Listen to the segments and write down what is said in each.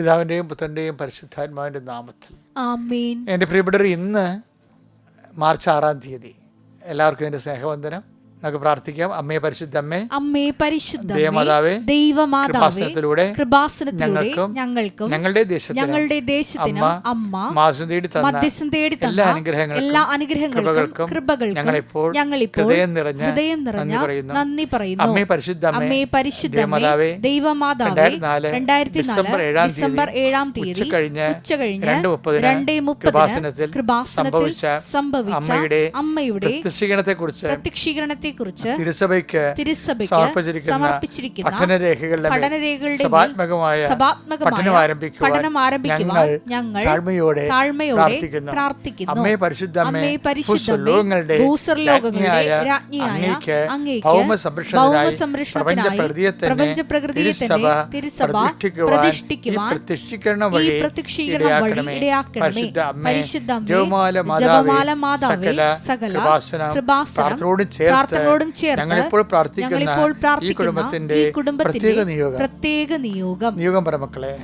പിതാവിൻ്റെയും പുത്രൻ്റെയും പരിശുദ്ധാത്മാവിൻ്റെ നാമത്തിൽ ആമേൻ. എൻ്റെ പ്രിയപ്പെട്ടവർ, ഇന്ന് മാർച്ച് 6 തീയതി. എല്ലാവർക്കും എൻ്റെ സ്നേഹവന്ദനം. നമുക്ക് പ്രാർത്ഥിക്കാം. അമ്മേ പരിശുദ്ധമ്മേ, അമ്മേ പരിശുദ്ധമേ, ദൈവമാതാവേ, ദൈവമാതാവേ, കൃപാസനത്തിലൂടെ ഞങ്ങൾക്കും ഞങ്ങളുടെ ദേശത്തിനും അമ്മ മധ്യസ്ഥം തേടി തന്ന എല്ലാ അനുഗ്രഹങ്ങൾക്കും കൃപകൾക്കും ഞങ്ങളിപ്പോൾ ഹൃദയം നിറഞ്ഞ നന്ദി പറയുന്നു. അമ്മേ പരിശുദ്ധമേ, ദൈവമാതാവേ, 2004 ഡിസംബർ 7 തീയതി ഉച്ചകഴിഞ്ഞ് 2:30 കൃപാസനത്തിൽ സംഭവിച്ച അമ്മയുടെ പ്രത്യക്ഷീകരണത്തെ കുറിച്ച് തിരുസഭയ്ക്ക് സമർപ്പിച്ചിരിക്കുന്ന പഠനരേഖകളുടെ പഠനം ആരംഭിക്കുവാൻ ഞങ്ങൾ താഴ്മയോടെ പ്രാർത്ഥിക്കുന്നു. അമ്മേ പരിശുദ്ധമേ, ഭൂസ്വർലോകങ്ങളുടെ രാജ്ഞിയായ അങ്ങേക്ക് ഭൗമസംരക്ഷണത്തിനായി പ്രപഞ്ചപ്രകൃതിയെ തിരുസഭ പ്രതിഷ്ഠിക്കുവാൻ ഈ പ്രത്യക്ഷീകരണം വഴി ഇടയാക്കണമേ. പരിശുദ്ധമേ, ജപമാല മാതാവേ, സകല കൃപാസനം പ്രാർത്ഥനയോടും ചേർത്ത് ഞങ്ങളിപ്പോൾ പ്രാർത്ഥിക്കുന്ന ഈ കുടുംബത്തിന്റെ പ്രത്യേക നിയോഗം പരമക്കളെ.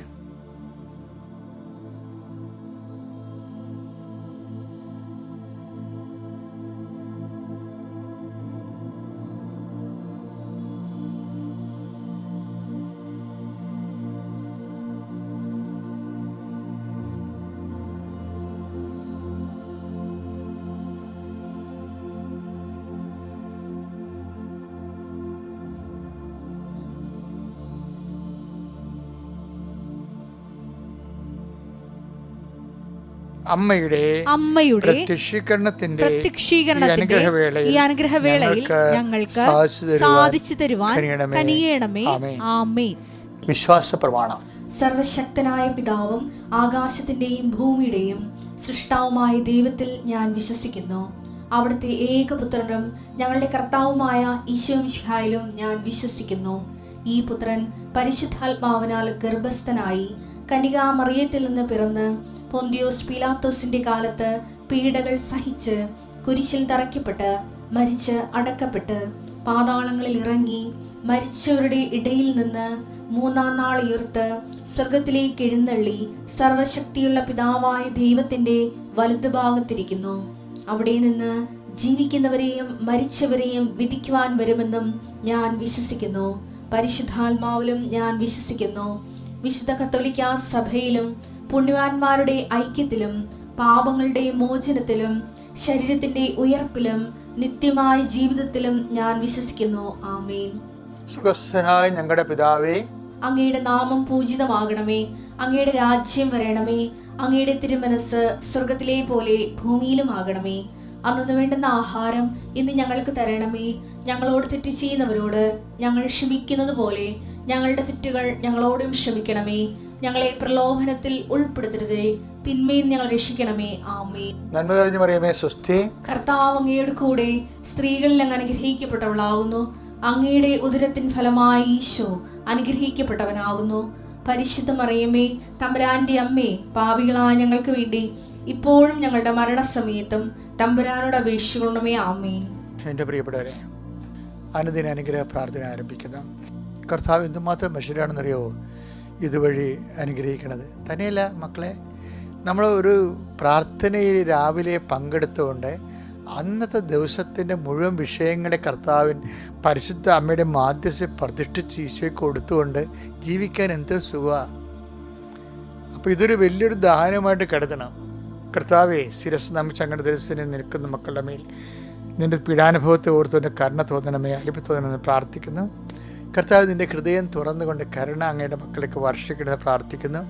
അമ്മയുടെ പ്രത്യക്ഷീകരണത്തിന്റെ ഈ അനുഗ്രഹവേളയിൽ ഞങ്ങൾക്ക് സാധിച്ചു തരുവാൻ കനിയണമേ. ആമേൻ. വിശ്വാസ പ്രമാണം. സർവശക്തനായ പിതാവും ആകാശത്തിന്റെയും ഭൂമിയുടെയും സൃഷ്ടാവുമായ ദൈവത്തിൽ ഞാൻ വിശ്വസിക്കുന്നു. അവിടുത്തെ ഏകപുത്രനും ഞങ്ങളുടെ കർത്താവുമായ ഈശോമിശിഹായിലും ഞാൻ വിശ്വസിക്കുന്നു. ഈ പുത്രൻ പരിശുദ്ധാത്മാവിനാൽ ഗർഭസ്ഥനായി കന്യകാമറിയത്തിൽ നിന്ന് പിറന്ന് പൊന്തിയോസ് പീലാത്തോസിന്റെ കാലത്ത് പീഡകൾ സഹിച്ച് കുരിശിൽ തറയ്ക്കപ്പെട്ട് മരിച്ച് അടക്കപ്പെട്ട് പാതാളങ്ങളിൽ ഇറങ്ങി മരിച്ചവരുടെ ഇടയിൽ നിന്ന് 3-ാം നാൾ ഉയർത്ത് സ്വർഗത്തിലേക്ക് എഴുന്നള്ളി സർവശക്തിയുള്ള പിതാവായ ദൈവത്തിന്റെ വലതുഭാഗത്തിരിക്കുന്നു. അവിടെ നിന്ന് ജീവിക്കുന്നവരെയും മരിച്ചവരെയും വിധിക്കുവാൻ വരുമെന്നും ഞാൻ വിശ്വസിക്കുന്നു. പരിശുദ്ധാത്മാവിലും ഞാൻ വിശ്വസിക്കുന്നു. വിശുദ്ധ കത്തോലിക്കാ സഭയിലും പുണ്യവാന്മാരുടെ ഐക്യത്തിലും പാപങ്ങളുടെ മോചനത്തിലും ശരീരത്തിന്റെ ഉയർപ്പിലും നിത്യമായ ജീവിതത്തിലും ഞാൻ വിശ്വസിക്കുന്നു. ആമേൻ. സുഖസ്ഥനായ ഞങ്ങളുടെ പിതാവേ, അങ്ങയുടെ നാമം പൂജിതമാകണമേ. അങ്ങയുടെ രാജ്യം വരണമേ. അങ്ങയുടെ തിരുമനസ് സ്വർഗത്തിലെ പോലെ ഭൂമിയിലും ആകണമേ. അന്നു വേണ്ടുന്ന ആഹാരം ഇന്ന് ഞങ്ങൾക്ക് തരണമേ. ഞങ്ങളോട് തെറ്റ് ചെയ്യുന്നവരോട് ഞങ്ങൾ ക്ഷമിക്കുന്നത് പോലെ ഞങ്ങളുടെ തെറ്റുകൾ ഞങ്ങളോടും ക്ഷമിക്കണമേ. ഞങ്ങളെ പ്രലോഭനത്തിൽ ഉൾപ്പെടുത്തരുതേ, തിന്മയിൽ ഞങ്ങൾ രക്ഷിക്കണമേ. ആമേൻ. നന്മ നിറഞ്ഞ മറിയമേ, സ്വസ്തി. കർത്താവ് അങ്ങയുടെ കൂടെ സ്ത്രീകളിൽ അങ്ങ് അനുഗ്രഹിക്കപ്പെട്ടവളാകുന്നു. അങ്ങയുടെ ഉദരത്തിൻ ഫലമായി ഈശോ അനുഗ്രഹിക്കപ്പെട്ടവനാകുന്നു. പരിശുദ്ധ മറിയമേ, തമ്പുരാന്റെ അമ്മേ, പാപികളായ ഞങ്ങൾക്ക് വേണ്ടി ഇപ്പോഴും ഞങ്ങളുടെ മരണസമയത്തും തമ്പുരാനോട് അപേക്ഷിക്കണമേ. ആമേൻ. എൻ്റെ പ്രിയപ്പെട്ടവരെ, അനുദിന അനുഗ്രഹ പ്രാർത്ഥന ആരംഭിക്കുന്നു. കർത്താവ് എന്തുമാത്രം മനുഷ്യരാണെന്നറിയാവോ ഇതുവഴി അനുഗ്രഹിക്കണത്. തന്നെയല്ല മക്കളെ, നമ്മൾ ഒരു പ്രാർത്ഥനയിൽ രാവിലെ പങ്കെടുത്തുകൊണ്ട് അന്നത്തെ ദിവസത്തിൻ്റെ മുഴുവൻ വിഷയങ്ങളെ കർത്താവിൻ പരിശുദ്ധ അമ്മയുടെ മാധ്യസ്ഥ പ്രതിഷ്ഠിച്ച് ഈശോയ്ക്ക് കൊടുത്തുകൊണ്ട് ജീവിക്കാൻ എന്ത് സുഖമാണ്. അപ്പോൾ ഇതൊരു വലിയൊരു ദാനമായിട്ട് കരുതണം. കർത്താവെ, ശിരസ് നമിച്ച് അങ്ങയുടെ ദിവസത്തിന് നിൽക്കുന്ന മക്കളുടെ മേൽ നിൻ്റെ പീഡാനുഭവത്തെ ഓർത്തുകൊണ്ട് കരുണ തോന്നണമേ, അലിപ്പ് തോന്നണമെന്ന് പ്രാർത്ഥിക്കുന്നു. കർത്താവ് നിൻ്റെ ഹൃദയം തുറന്നുകൊണ്ട് കരുണ അങ്ങയുടെ മക്കളേക്ക് വർഷിക്കണമെന്ന് പ്രാർത്ഥിക്കുന്നു.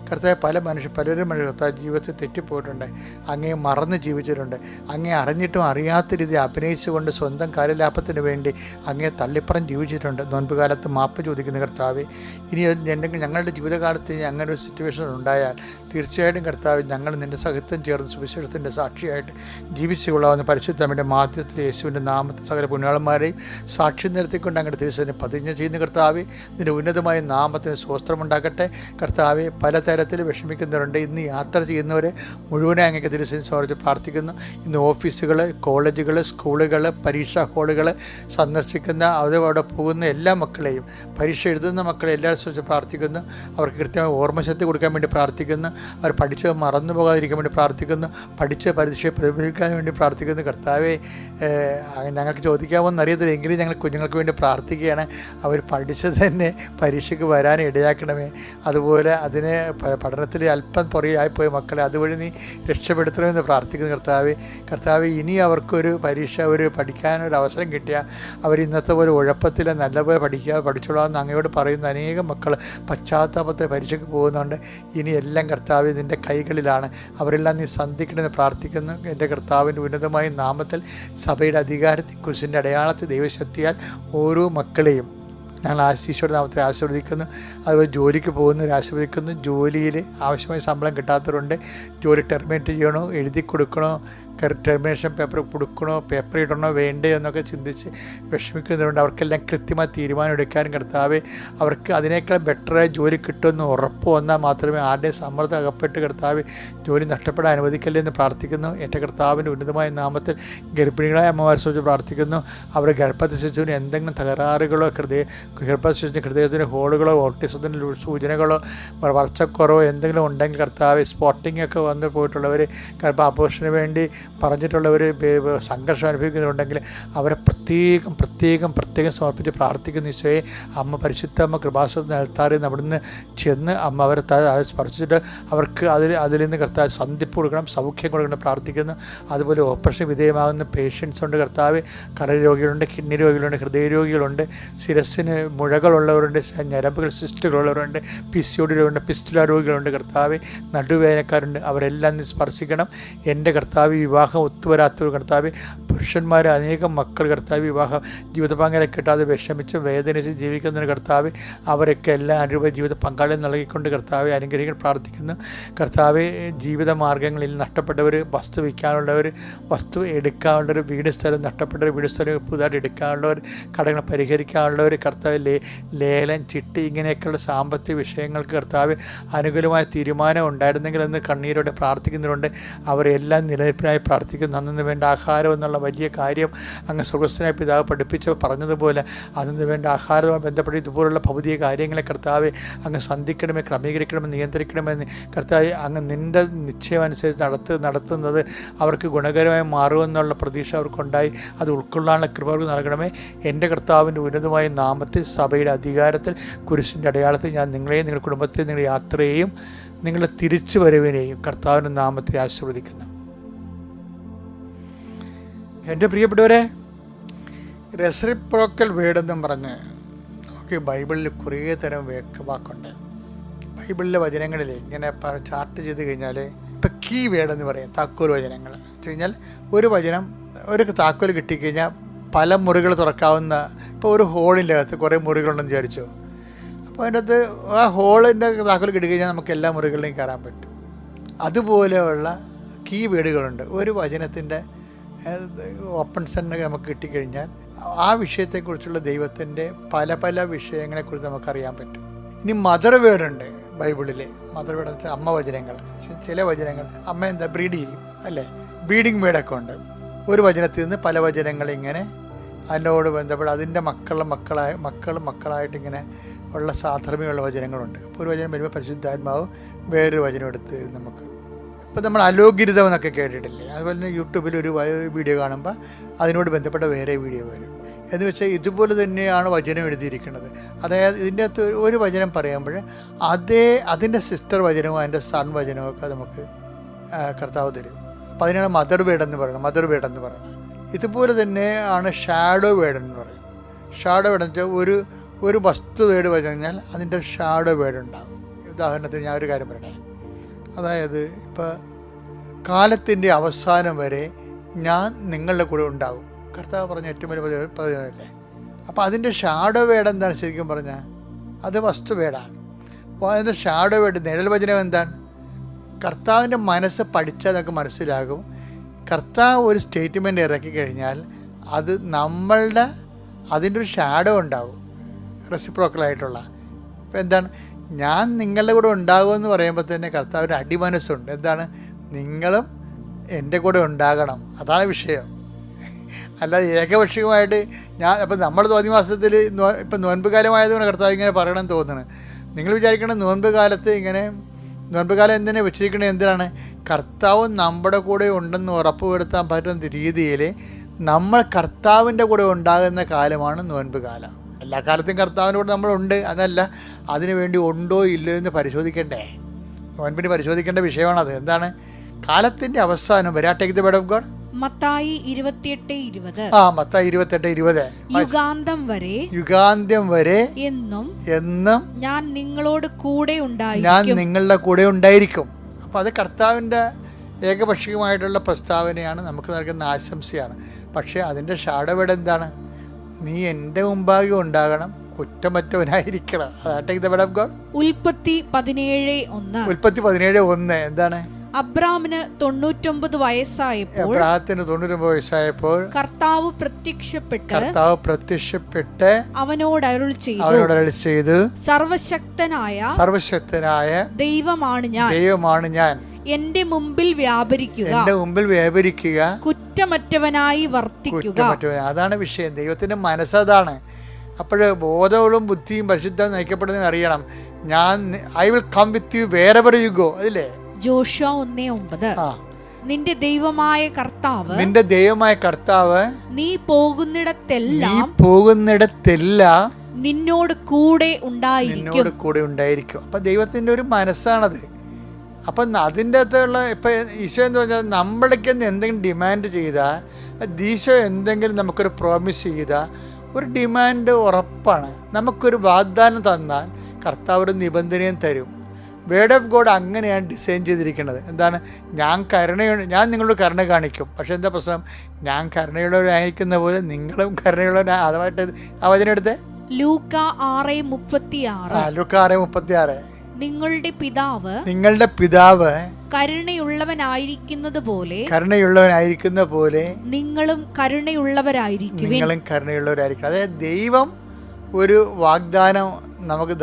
കർത്താവ് പലരും കർത്താവ് ജീവിതത്തിൽ തെറ്റിപ്പോയിട്ടുണ്ട്. അങ്ങേ മറന്ന് ജീവിച്ചിട്ടുണ്ട്. അങ്ങേ അറിഞ്ഞിട്ടും അറിയാത്ത രീതി അഭിനയിച്ചുകൊണ്ട് സ്വന്തം കാര്യലാഭത്തിന് വേണ്ടി അങ്ങേ തള്ളിപ്പറം ജീവിച്ചിട്ടുണ്ട്. നോൻപ് കാലത്ത് മാപ്പ് ചോദിക്കുന്ന കർത്താവ്, ഇനി എന്തെങ്കിലും ഞങ്ങളുടെ ജീവിതകാലത്ത് അങ്ങനെ ഒരു സിറ്റുവേഷൻ ഉണ്ടായാൽ തീർച്ചയായിട്ടും കർത്താവ് ഞങ്ങൾ നിൻ്റെ സഹിത്വം ചേർന്ന് സുവിശേഷത്തിൻ്റെ സാക്ഷിയായിട്ട് ജീവിച്ചു കൊള്ളാവുന്ന പരിശുദ്ധമ്മയുടെ മാധ്യത്തിൽ യേശുവിൻ്റെ നാമത്തിൽ സകല പുണ്യാളന്മാരെയും സാക്ഷി നിർത്തിക്കൊണ്ട് അങ്ങയുടെ തിരുസന്നിധിയിൽ പതിഞ്ഞ് ഇങ്ങനെ ചെയ്യുന്ന കർത്താവെ, നിൻ്റെ ഉന്നതമായ നാമത്തിന് സ്വസ്ത്രമുണ്ടാകട്ടെ. കർത്താവെ, പലതരത്തിൽ വിഷമിക്കുന്നവരുണ്ട്. ഇന്ന് യാത്ര ചെയ്യുന്നവരെ മുഴുവനായി അങ്ങേക്ക് തിരുസന്നിധിയിൽ സമർപ്പിച്ച് പ്രാർത്ഥിക്കുന്നു. ഇന്ന് ഓഫീസുകൾ, കോളേജുകൾ, സ്കൂളുകൾ, പരീക്ഷാ ഹാളുകൾ സന്ദർശിക്കുന്ന അവിടെ പോകുന്ന എല്ലാ മക്കളെയും, പരീക്ഷ എഴുതുന്ന മക്കളെ എല്ലാവരും സംബന്ധിച്ച് പ്രാർത്ഥിക്കുന്നു. അവർക്ക് കൃത്യമായി ഓർമ്മശക്തി കൊടുക്കാൻ വേണ്ടി പ്രാർത്ഥിക്കുന്നു. അവർ പഠിച്ചത് മറന്നു പോകാതിരിക്കാൻ വേണ്ടി പ്രാർത്ഥിക്കുന്നു. പഠിച്ച പരീക്ഷയെ പ്രതിഫലിക്കാൻ വേണ്ടി പ്രാർത്ഥിക്കുന്നു. കർത്താവെ, ഞങ്ങൾക്ക് ചോദിക്കാമെന്ന് അറിയത്തില്ല, എങ്കിലും ഞങ്ങൾ കുഞ്ഞുങ്ങൾക്ക് വേണ്ടി പ്രാർത്ഥിക്കുകയാണ്. അവർ പഠിച്ചത് തന്നെ പരീക്ഷയ്ക്ക് വരാൻ ഇടയാക്കണമേ. അതുപോലെ അതിനെ പഠനത്തിൽ അല്പം പുറകെയായിപ്പോയ മക്കളെ അതുവഴി നീ രക്ഷപ്പെടുത്തണമെന്ന് പ്രാർത്ഥിക്കുന്നു. കർത്താവെ, ഇനി അവർക്കൊരു പരീക്ഷ പഠിക്കാനൊരു അവസരം കിട്ടിയാൽ അവർ ഇന്നത്തെ പോലെ ഉഴപ്പത്തിൽ നല്ലപോലെ പഠിച്ചോളാമെന്ന് അങ്ങയോട് പറയുന്ന അനേകം മക്കൾ പശ്ചാത്താപത്തെ പരീക്ഷയ്ക്ക് പോകുന്നുണ്ട്. ഇനി എല്ലാം കർത്താവ് നിൻ്റെ കൈകളിലാണ്. അവരെല്ലാം നീ സന്ധിക്കണമെന്ന് പ്രാർത്ഥിക്കുന്നു. എൻ്റെ കർത്താവിൻ്റെ ഉന്നതമായ നാമത്തിൽ സഭയുടെ അധികാരത്തിൽ കുരിശിൻ്റെ അടയാളത്തിൽ ദൈവശക്തിയാൽ ഓരോ മക്കളെയും ഞങ്ങൾ ഈശോയുടെ നാമത്തെ ആശീർവദിക്കുന്നു. അതുപോലെ ജോലിക്ക് പോകുന്നവർ ആശീർവദിക്കുന്നു. ജോലിയിൽ ആവശ്യമായ ശമ്പളം കിട്ടാത്തവരുണ്ട്. ജോലി ടെർമിനേറ്റ് ചെയ്യണോ, എഴുതി കൊടുക്കണോ, ടെർമിനേഷൻ പേപ്പർ കൊടുക്കണോ, പേപ്പർ ഇടണോ വേണ്ടേ എന്നൊക്കെ ചിന്തിച്ച് വിഷമിക്കുന്നവരുണ്ട്. അവർക്കെല്ലാം കൃത്യമായി തീരുമാനം എടുക്കാനും കർത്താവെ, അവർക്ക് അതിനേക്കാൾ ബെറ്ററായി ജോലി കിട്ടുമെന്ന് ഉറപ്പ് വന്നാൽ മാത്രമേ ആരുടെയും സമ്മർദ്ദം അകപ്പെട്ട് കർത്താവ് ജോലി നഷ്ടപ്പെടാൻ അനുവദിക്കല്ലേ എന്ന് പ്രാർത്ഥിക്കുന്നു. എൻ്റെ കർത്താവിൻ്റെ ഉന്നതമായ നാമത്തിൽ ഗർഭിണികളായ അമ്മമാരെ സംബന്ധിച്ച് പ്രാർത്ഥിക്കുന്നു. അവരുടെ ഗർഭത്തെ ശിശുവിന് എന്തെങ്കിലും തകരാറുകളോ, ഗർഭശിശുവിൻ്റെ ഹൃദയത്തിന് ഹോളുകളോ, ഓട്ടിസത്തിൻ്റെ സൂചനകളോ, വളർച്ചക്കുറവോ എന്തെങ്കിലും ഉണ്ടെങ്കിൽ കർത്താവ്, സ്പോട്ടിംഗ് ഒക്കെ വന്ന് പോയിട്ടുള്ളവർ, ഗർഭാപോഷന് വേണ്ടി പറഞ്ഞിട്ടുള്ളവർ സംഘർഷം അനുഭവിക്കുന്നുണ്ടെങ്കിൽ അവരെ പ്രത്യേകം സമർപ്പിച്ച് പ്രാർത്ഥിക്കുന്ന ഈശോയെ, അമ്മ പരിശുദ്ധ കൃപാസന നിലത്താറിൽ അവിടുന്ന് ചെന്ന് അമ്മ അവരെ സ്പർശിച്ചിട്ട് അവർക്ക് അതിൽ നിന്ന് കർത്താവ് സന്ധിപ്പ് കൊടുക്കണം, സൗഖ്യം കൊടുക്കണം പ്രാർത്ഥിക്കുന്നു. അതുപോലെ ഓപ്പറേഷൻ വിധേയമാകുന്ന പേഷ്യൻസ് ഉണ്ട് കർത്താവ്. കരൾ രോഗികളുണ്ട്, കിഡ്നി രോഗികളുണ്ട്, ഹൃദയ രോഗികളുണ്ട്, ശിരസ്സിന് മുഴകളുള്ളവരുണ്ട്, ഞരമ്പുകൾ സിസ്റ്റുകളുള്ളവരുണ്ട്, PCOD രോഗികളുണ്ട്, പിസ്റ്റുല രോഗികളുണ്ട് കർത്താവ്, നടുവേദനക്കാരുണ്ട്. അവരെല്ലാം നീ സ്പർശിക്കണം. എൻ്റെ കർത്താവ്, വിവാഹം ഒത്തുവരാത്തവർ കർത്താവ്, പുരുഷന്മാർ അനേകം മക്കൾ കർത്താവ് വിവാഹ ജീവിത പങ്കാളി കിട്ടാതെ വിഷമിച്ച് വേദനിച്ച് ജീവിക്കുന്നതിന് കർത്താവ്, അവരൊക്കെ എല്ലാ അനുരൂപ ജീവിത പങ്കാളികൾ നൽകിക്കൊണ്ട് കർത്താവ് അനുഗ്രഹിക്കാൻ പ്രാർത്ഥിക്കുന്നു. കർത്താവ്, ജീവിത മാർഗ്ഗങ്ങളിൽ നഷ്ടപ്പെട്ടവർ, വസ്തു വിൽക്കാനുള്ളവർ, വസ്തു എടുക്കാനുള്ളവർ, വീട് സ്ഥലം നഷ്ടപ്പെട്ടവർ, വീട് സ്ഥലം പുതുതായിട്ട് എടുക്കാനുള്ളവർ, കടങ്ങൾ പരിഹരിക്കാനുള്ളവർ, കർത്താവ് ലേലം, ചിട്ടി, ഇങ്ങനെയൊക്കെയുള്ള സാമ്പത്തിക വിഷയങ്ങൾക്ക് കർത്താവ് അനുകൂലമായ തീരുമാനം ഉണ്ടായിരുന്നെങ്കിൽ എന്ന് കണ്ണീരോടെ പ്രാർത്ഥിക്കുന്നവരുണ്ട്. അവരെല്ലാം നിലനിൽപ്പിനായി പ്രാർത്ഥിക്കുന്നു. അന്നു വേണ്ട ആഹാരം എന്നുള്ള വലിയ കാര്യം അങ്ങ് സ്വർഗ്ഗസ്ഥനായ പിതാവ് പറഞ്ഞതുപോലെ അതിന് വേണ്ട ആഹാരവുമായി ബന്ധപ്പെട്ട് ഇതുപോലുള്ള ഭൗതിക കാര്യങ്ങളെ കർത്താവ് അങ്ങ് സന്ധിക്കണമേ, ക്രമീകരിക്കണമെന്ന്, നിയന്ത്രിക്കണമെന്ന് കർത്താവ് അങ്ങ് നിൻ്റെ നിശ്ചയം അനുസരിച്ച് നടത്തുന്നത് അവർക്ക് ഗുണകരമായി മാറുമെന്നുള്ള പ്രതീക്ഷ അവർക്കുണ്ടായി. അത് ഉൾക്കൊള്ളാനുള്ള കൃപ അവർക്ക് നൽകണമേ. എൻ്റെ കർത്താവിൻ്റെ ഉന്നതമായ നാമത്തിൽ സഭയുടെ അധികാരത്തിൽ കുരിശിൻ്റെ അടയാളത്തിൽ ഞാൻ നിങ്ങളെയും നിങ്ങളുടെ കുടുംബത്തെയും നിങ്ങളുടെ യാത്രയെയും നിങ്ങളുടെ തിരിച്ചു വരവിനെയും കർത്താവിൻ്റെ നാമത്തെ ആശീർവദിക്കുന്നു. എൻ്റെ പ്രിയപ്പെട്ടവരെ, റെസിപ്രോക്കൽ വേർഡെന്നും പറഞ്ഞ് നമുക്ക് ബൈബിളിൽ കുറേ തരം വാക്കുണ്ട്. ബൈബിളിലെ വചനങ്ങളിൽ ഇങ്ങനെ ചാർട്ട് ചെയ്ത് കഴിഞ്ഞാൽ ഇപ്പം കീ വേർഡെന്ന് പറയും, താക്കോൽ വചനങ്ങൾ വെച്ച് കഴിഞ്ഞാൽ ഒരു വചനം, ഒരു താക്കോൽ കിട്ടിക്കഴിഞ്ഞാൽ പല മുറികൾ തുറക്കാവുന്ന. ഇപ്പോൾ ഒരു ഹോളിൻ്റെ അകത്ത് കുറേ മുറികളുണ്ടെന്ന് വിചാരിച്ചോ, അപ്പോൾ അതിൻ്റെ അകത്ത് ആ ഹോളിൻ്റെ താക്കോൽ കിട്ടിക്കഴിഞ്ഞാൽ നമുക്ക് എല്ലാ മുറികളിലേക്കും കയറാൻ പറ്റും. അതുപോലെയുള്ള കീ വേർഡുകളുണ്ട്. ഒരു വചനത്തിൻ്റെ ഓപ്പൺ സെന്നൊക്കെ നമുക്ക് കിട്ടിക്കഴിഞ്ഞാൽ ആ വിഷയത്തെക്കുറിച്ചുള്ള ദൈവത്തിൻ്റെ പല വിഷയങ്ങളെക്കുറിച്ച് നമുക്കറിയാൻ പറ്റും. ഇനി മദർ വേർഡുണ്ട് ബൈബിളിൽ. മദർ വേർഡ് എന്ന് വെച്ചാൽ അമ്മ വചനങ്ങൾ. ചില വചനങ്ങൾ അമ്മ ബ്രീഡ് ചെയ്യും, അല്ലേ? ബ്രീഡിങ് വേർഡൊക്കെ ഉണ്ട്. ഒരു വചനത്തിൽ നിന്ന് പല വചനങ്ങൾ ഇങ്ങനെ അതിനോട് ബന്ധപ്പെട്ട് അതിൻ്റെ മക്കളായിട്ട് ഇങ്ങനെ ഉള്ള സാധർമ്യമുള്ള വചനങ്ങളുണ്ട്. അപ്പോൾ ഒരു വചനം വരുമ്പോൾ പരിശുദ്ധാത്മാവ് വേറൊരു വചനം എടുത്ത് നമുക്ക്. ഇപ്പോൾ നമ്മൾ അലോകിരിതം എന്നൊക്കെ കേട്ടിട്ടില്ലേ? അതുപോലെ തന്നെ യൂട്യൂബിൽ ഒരു വീഡിയോ കാണുമ്പോൾ അതിനോട് ബന്ധപ്പെട്ട വേറെ വീഡിയോ വരും. എന്ന് വെച്ചാൽ ഇതുപോലെ തന്നെയാണ് വചനം എഴുതിയിരിക്കുന്നത്. അതായത് ഇതിൻ്റെ അകത്ത് ഒരു വചനം പറയുമ്പോൾ അതിൻ്റെ സിസ്റ്റർ വചനവും അതിൻ്റെ സൺ വചനവും ഒക്കെ നമുക്ക് കർത്താവ് തരും. അപ്പോൾ അതിനാണ് മദർ വേർഡ് എന്ന് പറയുന്നത്. ഇതുപോലെ തന്നെയാണ് ഷാഡോ വേർഡ് എന്ന് പറയും. ഷാഡോ വേർഡ് എന്ന് വെച്ചാൽ ഒരു വസ്തു വേർഡ് പറഞ്ഞാൽ അതിൻ്റെ ഷാഡോ വേർഡ് ഉണ്ടാകും. ഉദാഹരണത്തിന് ഞാൻ ഒരു കാര്യം പറയണേ. അതായത് ഇപ്പോൾ കാലത്തിൻ്റെ അവസാനം വരെ ഞാൻ നിങ്ങളുടെ കൂടെ ഉണ്ടാകും, കർത്താവ് പറഞ്ഞ ഏറ്റവും വലിയ പദവിയല്ലേ. അപ്പോൾ അതിൻ്റെ ഷാഡോ വേർഡ് എന്താണ് ശരിക്കും പറഞ്ഞാൽ? അത് വസ്തു വേർഡാണ്. അപ്പോൾ അതിൻ്റെ ഷാഡോ വേർഡ് നിഴൽ വചനം എന്താണ്? കർത്താവിൻ്റെ മനസ്സ് പഠിച്ചാൽ നമുക്ക് മനസ്സിലാകും. കർത്താവ് ഒരു സ്റ്റേറ്റ്മെൻറ്റ് ഇറക്കി കഴിഞ്ഞാൽ അത് അതിൻ്റെ ഒരു ഷാഡോ ഉണ്ടാവും, റെസിപ്രോക്കലായിട്ടുള്ള. ഇപ്പം എന്താണ്, ഞാൻ നിങ്ങളുടെ കൂടെ ഉണ്ടാകുമെന്ന് പറയുമ്പോൾ തന്നെ കർത്താവിൻ്റെ അടിമനസ്സുണ്ട്. എന്താണ്, നിങ്ങളും എൻ്റെ കൂടെ ഉണ്ടാകണം, അതാണ് വിഷയം. അല്ലാതെ ഏകപക്ഷീയമായിട്ട് ഞാൻ അപ്പം നമ്മൾ തോന്നി മാസത്തിൽ ഇപ്പം നോൻപ് കാലമായതുകൊണ്ട് കർത്താവ് ഇങ്ങനെ പറയണം തോന്നുന്നു. നിങ്ങൾ വിചാരിക്കണം നോൻപ് കാലത്ത് ഇങ്ങനെ, നോൻപ് കാലം എന്തിനാ വെച്ചിരിക്കണത്, എന്തിനാണ്, കർത്താവ് നമ്മുടെ കൂടെ ഉണ്ടെന്ന് ഉറപ്പ് വരുത്താൻ പറ്റുന്ന രീതിയിൽ നമ്മൾ കർത്താവിൻ്റെ കൂടെ ഉണ്ടാകുന്ന കാലമാണ് നോൻപ് കാലം. എല്ലാ കാലത്തും കർത്താവിൻ്റെ കൂടെ നമ്മളുണ്ട്, അതല്ല, അതിനു വേണ്ടി ഉണ്ടോ ഇല്ലയോ എന്ന് പരിശോധിക്കണ്ടേ. നോൻപിന് പരിശോധിക്കേണ്ട വിഷയമാണത്. എന്താണ്, കാലത്തിൻ്റെ അവസാനം വരെ. Take the word of God. Mathai 28:20. Mathai 28:20. യുഗാന്തം വരെ എന്നും ഞാൻ നിങ്ങളോട് കൂടെ ഉണ്ടായിരിക്കും. ഞാൻ നിങ്ങളുടെ കൂടെ ഉണ്ടായിരിക്കും. അപ്പോൾ അത് കർത്താവിൻ്റെ ഏകപക്ഷീയമായിട്ടുള്ള പ്രസ്താവനയാണ്, നമുക്ക് നൽകുന്ന ആശംസയാണ്. പക്ഷേ അതിൻ്റെ ഷാഡോവേഡ് എന്താണ്, നീ എൻ്റെ മുമ്പാകെ ഉണ്ടാകണം, കുറ്റമറ്റവനായിരിക്കണം. Take the word of God. ഉൽപ്പത്തി 17:1 എന്താണ്, അബ്രാമിന് 99 വയസ്സായപ്പോൾ കർത്താവ് പ്രത്യക്ഷപ്പെട്ട് അവനോട് അരുളി ചെയ്തു, സർവശക്തനായ ദൈവമാണ് ഞാൻ, എന്റെ മുമ്പിൽ വ്യാപരിക്കുക, കുറ്റമറ്റവനായി വർത്തിക്കുക. അതാണ് വിഷയം. ദൈവത്തിന്റെ മനസ്സതാണ്. അപ്പോഴ് ബോധവും ബുദ്ധിയും പരിശുദ്ധം നയിക്കപ്പെടുന്നതിന് അറിയണം, I will come with you wherever you go. അതില്ലേ ജോഷുവ 1:9. നിന്റെ ദൈവമായ കർത്താവ് നീ പോകുന്നിടത്തെല്ലാം നിന്നോട് കൂടെ ഉണ്ടായിരിക്കും. അപ്പൊ ദൈവത്തിന്റെ ഒരു മനസ്സാണത്. അപ്പം അതിൻ്റെ അകത്തുള്ള ഇപ്പം ഈശോ എന്ന് പറഞ്ഞാൽ നമ്മൾക്ക് എന്തെങ്കിലും ഡിമാൻഡ് ചെയ്താൽ, ഈശോ എന്തെങ്കിലും നമുക്കൊരു പ്രോമിസ് ചെയ്താൽ ഒരു ഡിമാൻഡ് ഉറപ്പാണ്. നമുക്കൊരു വാഗ്ദാനം തന്നാൽ കർത്താവ് ഒരു നിബന്ധനയും തരും. വേർഡ് ഓഫ് ഗോഡ് അങ്ങനെയാണ് ഡിസൈൻ ചെയ്തിരിക്കുന്നത്. എന്താണ്, ഞാൻ നിങ്ങളോട് കരുണ കാണിക്കും. പക്ഷെ എന്താ പ്രശ്നം, ഞാൻ കരുണയുള്ളവരായിരിക്കുന്ന പോലെ നിങ്ങളും കരുണയുള്ളവരാ. അതുമായിട്ട് ആ വചനം എടുത്തേ, ലൂക്ക 6:36. നിങ്ങളുടെ പിതാവ് കരുണയുള്ളവനായിരിക്കുന്നത് പോലെ നിങ്ങളും കരുണയുള്ളവരായിരിക്കും. അതായത് ദൈവം ഒരു വാഗ്ദാനം നമുക്ക്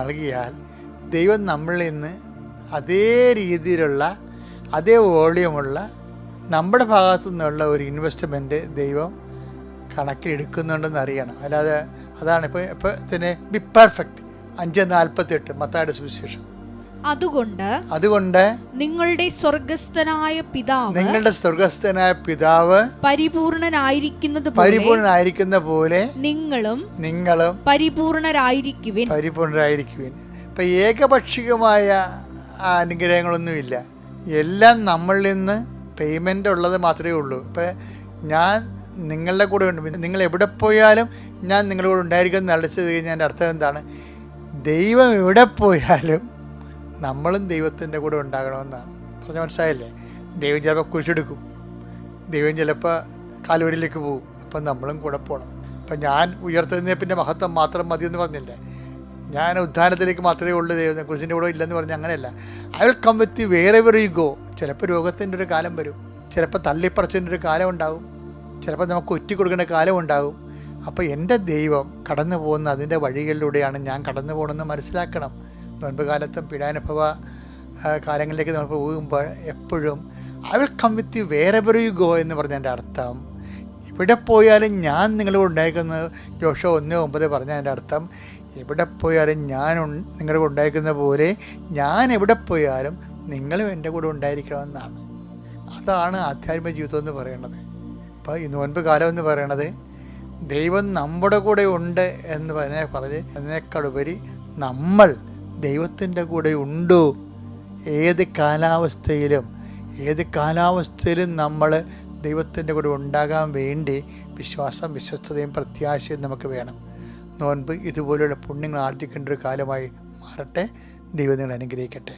നൽകിയാൽ ദൈവം നമ്മളിൽ നിന്ന് അതേ രീതിയിലുള്ള അതേ വോളിയമുള്ള നമ്മുടെ ഭാഗത്തു നിന്നുള്ള ഒരു ഇൻവെസ്റ്റ്മെൻറ്റ് ദൈവം കണക്കിലെടുക്കുന്നുണ്ടെന്ന് അറിയണം. അല്ലാതെ അതാണ് ഇപ്പോൾ തന്നെ ബി പെർഫെക്റ്റ് 5:48 മത്തായിയുടെ സുവിശേഷം. അതുകൊണ്ട് നിങ്ങളുടെ സ്വർഗസ്ഥനായ പിതാവ് പരിപൂർണനായിരിക്കുന്ന പോലെ നിങ്ങളും പരിപൂർണരായിരിക്കുവിൻ. ഇപ്പൊ ഏകപക്ഷികമായ അനുഗ്രഹങ്ങളൊന്നുമില്ല. എല്ലാം നമ്മളിൽ നിന്ന് പേയ്മെൻ്റ് ഉള്ളത് മാത്രമേ ഉള്ളൂ. ഇപ്പം ഞാൻ നിങ്ങളുടെ കൂടെ ഉണ്ട്, നിങ്ങൾ എവിടെ പോയാലും ഞാൻ നിങ്ങളുടെ കൂടെ ഉണ്ടായിരിക്കുമെന്ന് അടച്ചത് കഴിഞ്ഞാൽ എൻ്റെ അർത്ഥം എന്താണ്, ദൈവം എവിടെ പോയാലും നമ്മളും ദൈവത്തിൻ്റെ കൂടെ ഉണ്ടാകണമെന്നാണ്. പറഞ്ഞ മനസ്സിലായില്ലേ? ദൈവം ചിലപ്പോൾ കുരിശെടുക്കും, ദൈവം ചിലപ്പോൾ കാൽവരിയിലേക്ക് പോകും, അപ്പം നമ്മളും കൂടെ പോകണം. അപ്പം ഞാൻ ഉയർത്തുന്നതിൻ്റെ മഹത്വം മാത്രം മതിയെന്ന് പറഞ്ഞില്ലേ, ഞാൻ ഉദ്ധാനത്തിലേക്ക് മാത്രമേ ഉള്ളൂ, ദൈവം കുരിശിൻ്റെ കൂടെ ഇല്ലെന്ന് പറഞ്ഞാൽ അങ്ങനെയല്ല. I will come with you wherever you go. ചിലപ്പോൾ രോഗത്തിൻ്റെ ഒരു കാലം വരും, ചിലപ്പോൾ തള്ളിപ്പറച്ചിൻ്റെ ഒരു കാലം ഉണ്ടാകും, ചിലപ്പോൾ നമുക്ക് ഒറ്റ കൊടുക്കേണ്ട കാലം ഉണ്ടാകും. അപ്പോൾ എൻ്റെ ദൈവം കടന്നു പോകുന്ന അതിൻ്റെ വഴികളിലൂടെയാണ് ഞാൻ കടന്നു പോകണമെന്ന് മനസ്സിലാക്കണം. നോൻപ് കാലത്തും പീഡാനുഭവ കാലങ്ങളിലേക്ക് നമ്മൾ പോകുമ്പോൾ എപ്പോഴും I will come with you wherever you go എന്ന് പറഞ്ഞതിൻ്റെ അർത്ഥം, എവിടെ പോയാലും ഞാൻ നിങ്ങളോട് ഉണ്ടായിരിക്കുന്നത്. ജോഷുവ 1:9 പറഞ്ഞതിൻ്റെ അർത്ഥം, എവിടെ പോയാലും ഞാൻ നിങ്ങളുടെ കൂടെ ഉണ്ടായിരിക്കുന്ന പോലെ ഞാൻ എവിടെ പോയാലും നിങ്ങളും എൻ്റെ കൂടെ ഉണ്ടായിരിക്കണമെന്നാണ്. അതാണ് ആധ്യാത്മിക ജീവിതം എന്ന് പറയുന്നത്. അപ്പോൾ ഈ നോൻപ് കാലം എന്ന് പറയണത് ദൈവം നമ്മുടെ കൂടെ ഉണ്ട് എന്ന് പറഞ്ഞ് അതിനേക്കാളുപരി നമ്മൾ ദൈവത്തിൻ്റെ കൂടെ ഉണ്ടോ. ഏത് കാലാവസ്ഥയിലും നമ്മൾ ദൈവത്തിൻ്റെ കൂടെ ഉണ്ടാകാൻ വേണ്ടി വിശ്വാസം, വിശ്വസ്തതയും പ്രത്യാശയും നമുക്ക് വേണം. നോൻപ് ഇതുപോലെയുള്ള പുണ്യങ്ങൾ ആർജിക്കേണ്ട ഒരു കാലമായി മാറട്ടെ. ദൈവം നിങ്ങളെ അനുഗ്രഹിക്കട്ടെ.